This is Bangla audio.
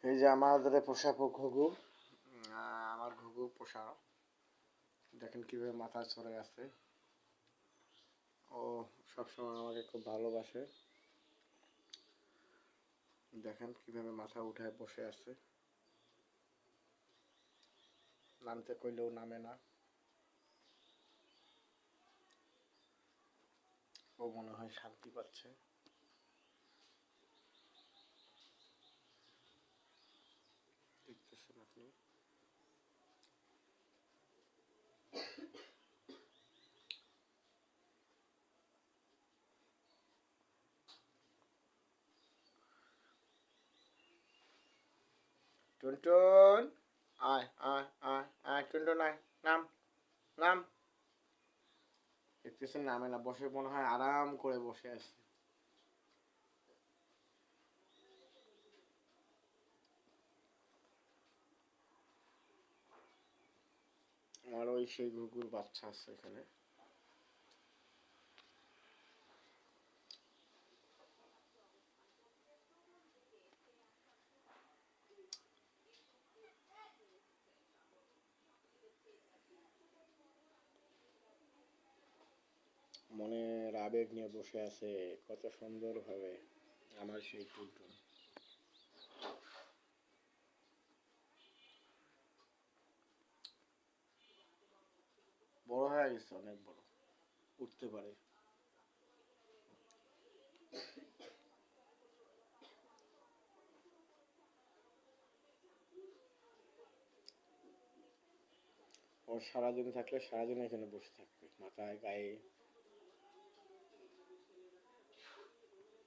এই যে আমাদের পোষা ঘুঘু, আমার ঘুঘু পোষা, দেখেন কিভাবে মাথা চড়ে আছে। ও সবসময় আমাকে খুব ভালোবাসে। দেখেন কিভাবে মাথা উঠায় বসে আছে, নামতে কইলেও নামে না। ও মনে হয় শান্তি পাচ্ছে। দেখতেছেন আপনি। টুনটুন, আয় আয় আয় আয় টুনটুন, আয়, নাম নাম। দেখতেছেন নামে না, বসে মনে হয় আরাম করে বসে আছে। আমার ওই সেই ঘুঘুর বাচ্চা আছে এখানে। মনের আবেগ নিয়ে বসে আছে কত সুন্দর ভাবে আমার সেই টুনটুন। বড় হয়ে গেছে, অনেক বড়, উঠতে পারে। ও সারাদিন থাকলে সারাদিন এখানে বসে থাকবে, মাথায় গায়ে